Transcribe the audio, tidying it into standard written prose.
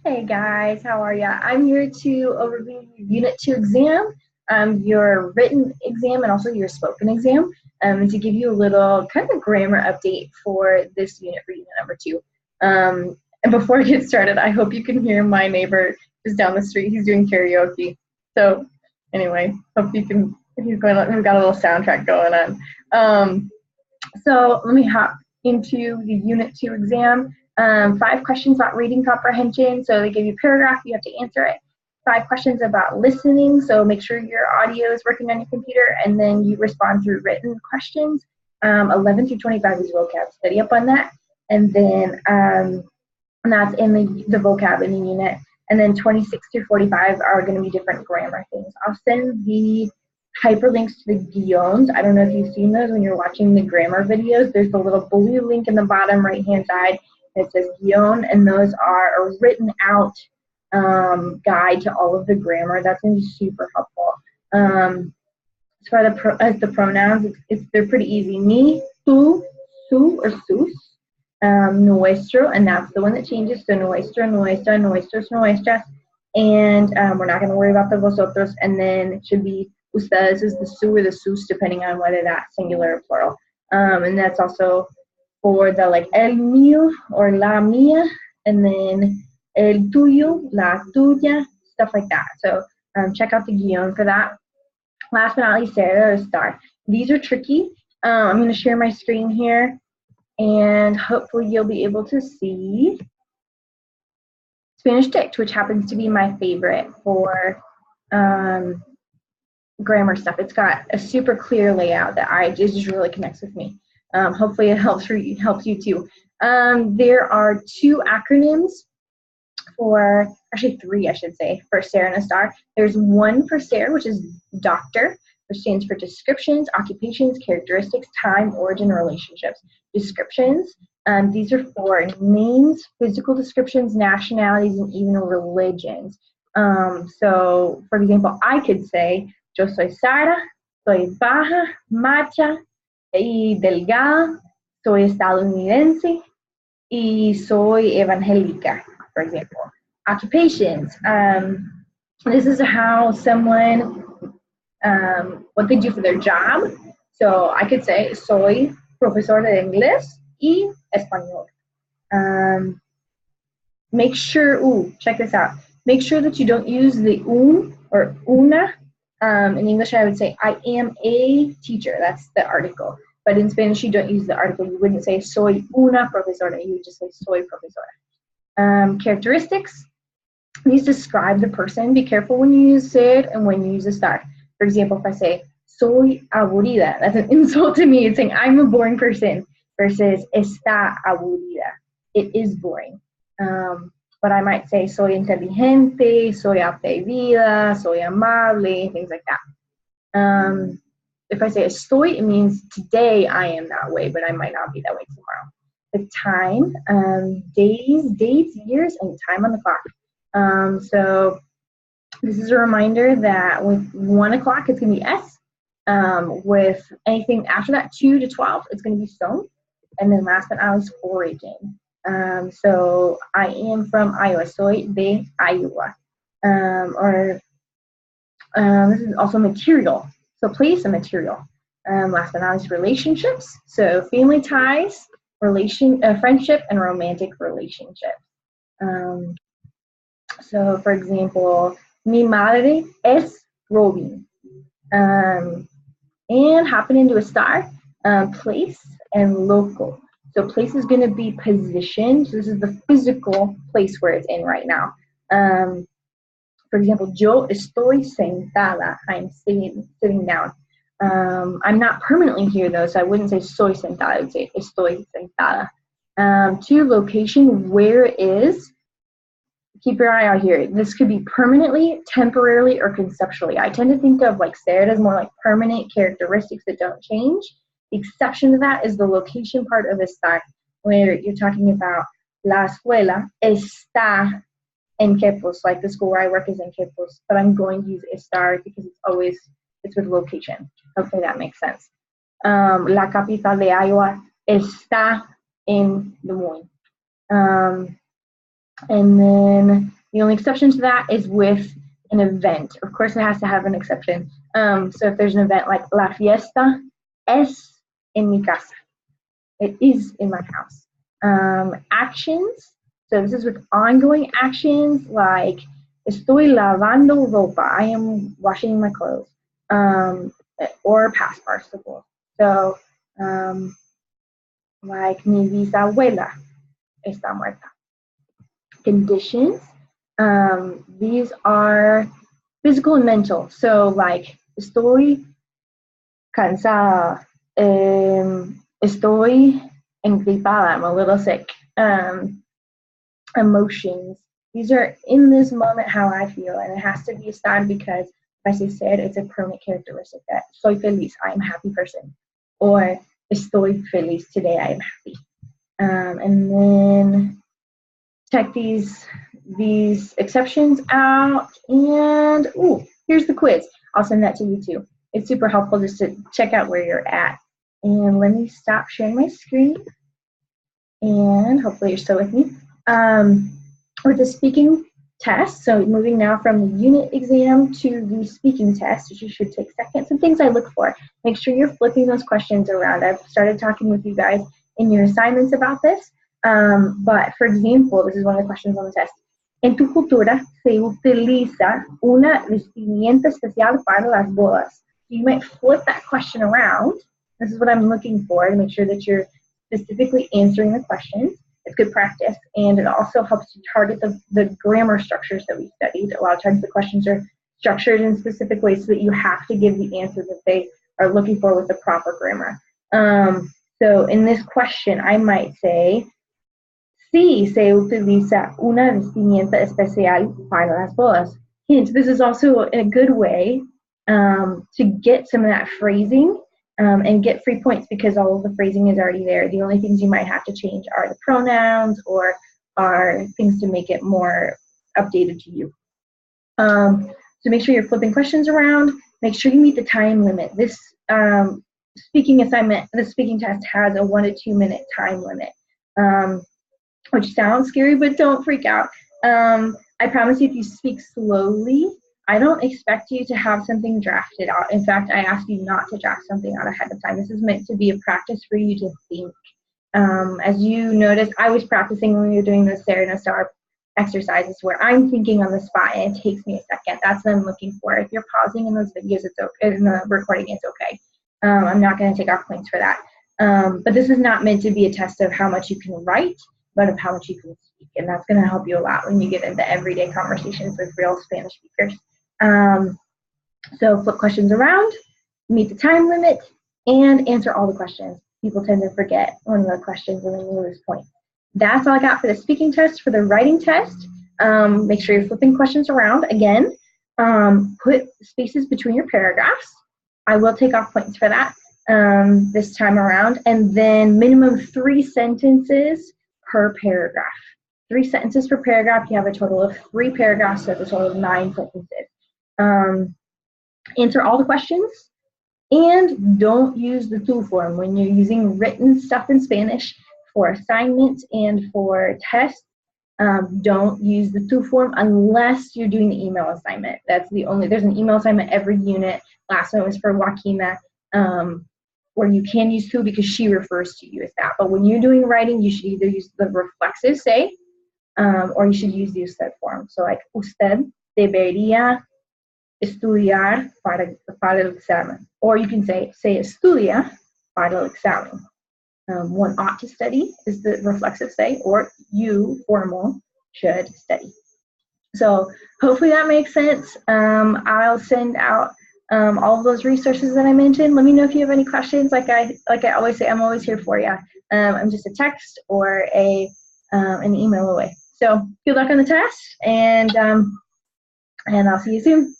Hey guys, how are ya? I'm here to overview your Unit 2 exam, your written exam, and also your spoken exam, to give you a little kind of grammar update for this unit for Unit number 2. And before I get started, I hope you can hear my neighbor just down the street. He's doing karaoke. So anyway, hope you can, we've got a little soundtrack going on. So let me hop into the Unit 2 exam. 5 questions about reading comprehension. So they give you a paragraph, you have to answer it. 5 questions about listening. So make sure your audio is working on your computer, and then you respond through written questions. 11 through 25 is vocab. Study up on that. And then and that's in the vocab in the unit. And then 26 through 45 are going to be different grammar things. I'll send the hyperlinks to the guions. I don't know if you've seen those when you're watching the grammar videos. There's a little blue link in the bottom right-hand side that says guion, and those are a written out guide to all of the grammar. That's going to be super helpful. As far as the pronouns, they're pretty easy. Me, tú, su, or sus. Nuestro, and that's the one that changes. So nuestro, nuestra, nuestros, nuestras. And we're not going to worry about the vosotros. And then it should be ustedes is the su or the sus, depending on whether that's singular or plural. And that's also for the like el mío or la mía, and then el tuyo, la tuya, stuff like that. So check out the guion for that. Last but not least, Sarah or Estar. These are tricky. I'm going to share my screen here, and hopefully you'll be able to see Spanish Dict, which happens to be my favorite for grammar stuff. It's got a super clear layout that it just really connects with me. Hopefully it helps you too. There are 2 acronyms for, actually 3 I should say, for SARE and Estar. There's one for SARE, which is doctor, which stands for descriptions, occupations, characteristics, time, origin, relationships. Descriptions, these are for names, physical descriptions, nationalities, and even religions. So, for example, I could say, yo soy Sara, soy baja, macha, y delgada, soy estadounidense, y soy evangélica, for example. Occupations, this is how someone, what they do for their job. So I could say, soy profesor de inglés y español. Make sure, check this out. Make sure that you don't use the un or una. In English, I would say, I am a teacher. That's the article. But in Spanish, you don't use the article. You wouldn't say, soy una profesora. You would just say, soy profesora. Characteristics. These describe the person. Be careful when you use ser and when you use estar. For example, if I say, soy aburrida, that's an insult to me. It's saying I'm a boring person, versus está aburrida. It is boring. But I might say, soy inteligente, soy atrevida, soy amable, things like that. If I say estoy, it means today I am that way, but I might not be that way tomorrow. The time, days, dates, years, and time on the clock. So this is a reminder that with 1 o'clock, it's going to be S. With anything after that, 2 to 12, it's going to be son. And then last but not least, origin. So I am from Iowa, soy de Iowa. This is also material. So place and material. Last but not least, relationships. So family ties, friendship, and romantic relationships. So for example, mi madre es Robin. And hopping into Estar, place and local. So place is going to be position. So this is the physical place where it's in right now. For example, yo estoy sentada. I'm sitting down. I'm not permanently here though, so I wouldn't say soy sentada. I would say estoy sentada. 2, location, where is. Keep your eye out here. This could be permanently, temporarily, or conceptually. I tend to think of like Sarah as more like permanent characteristics that don't change. The exception to that is the location part of estar, where you're talking about la escuela está en Quepos, like the school where I work is in Quepos, but I'm going to use estar because it's with location. Hopefully that makes sense. La capital de Iowa está en Des Moines. And then The only exception to that is with an event. Of course, it has to have an exception. So if there's an event like La fiesta es en mi casa, it is in my house. Actions, so this is with ongoing actions like estoy lavando ropa, I am washing my clothes, or past participle. So like mi bisabuela está muerta. Conditions, these are physical and mental. So like estoy cansada, estoy engripada, I'm a little sick. Emotions, these are in this moment how I feel, and it has to be estar because, as I said, it's a permanent characteristic that soy feliz, I'm a happy person, or estoy feliz, today I am happy. And then check these exceptions out, and here's the quiz. I'll send that to you too. It's super helpful just to check out where you're at. And let me stop sharing my screen, and hopefully you're still with me. With the speaking test, so moving now from the unit exam to the speaking test, which you should take second. Some things I look for. Make sure you're flipping those questions around. I've started talking with you guys in your assignments about this. But for example, this is one of the questions on the test. En tu cultura se utiliza una vestimenta especial para las bodas. You might flip that question around. This is what I'm looking for to make sure that you're specifically answering the questions. It's good practice, and it also helps to target the grammar structures that we studied. A lot of times the questions are structured in specific ways so that you have to give the answer that they are looking for with the proper grammar. So in this question, I might say, sí se utiliza una vestimenta especial para las bodas. Hint, this is also a good way to get some of that phrasing and get free points because all of the phrasing is already there. The only things you might have to change are the pronouns or are things to make it more updated to you. So make sure you're flipping questions around. Make sure you meet the time limit. This speaking assignment, the speaking test has a 1 to 2 minute time limit, which sounds scary, but don't freak out. I promise you, if you speak slowly, I don't expect you to have something drafted out. In fact, I ask you not to draft something out ahead of time. This is meant to be a practice for you to think. As you noticed, I was practicing when we were doing the Ser and Estar exercises where I'm thinking on the spot and it takes me a second. That's what I'm looking for. If you're pausing in those videos, it's okay. In the recording, it's okay. I'm not going to take off points for that. But this is not meant to be a test of how much you can write, but of how much you can speak. And that's going to help you a lot when you get into everyday conversations with real Spanish speakers. So flip questions around, meet the time limit, and answer all the questions. People tend to forget one of the questions and then you lose points. That's all I got for the speaking test. For the writing test, make sure you're flipping questions around. Again, put spaces between your paragraphs. I will take off points for that this time around. And then minimum 3 sentences per paragraph. 3 sentences per paragraph. You have a total of 3 paragraphs, so that's a total of 9 sentences. Answer all the questions, and don't use the tú form when you're using written stuff in Spanish for assignments and for tests. Don't use the tú form unless you're doing the email assignment. That's the only, there's an email assignment every unit. Last one was for Joaquina, where you can use tú because she refers to you as that. But when you're doing writing, you should either use the reflexive say, or you should use the usted form. So like, usted debería estudiar para el examen. Or you can say, se estudia para el examen. One ought to study is the reflexive say, or you, formal, should study. So hopefully that makes sense. I'll send out all of those resources that I mentioned. Let me know if you have any questions. Like I always say, I'm always here for you. I'm just a text or an email away. So good luck on the test, and I'll see you soon.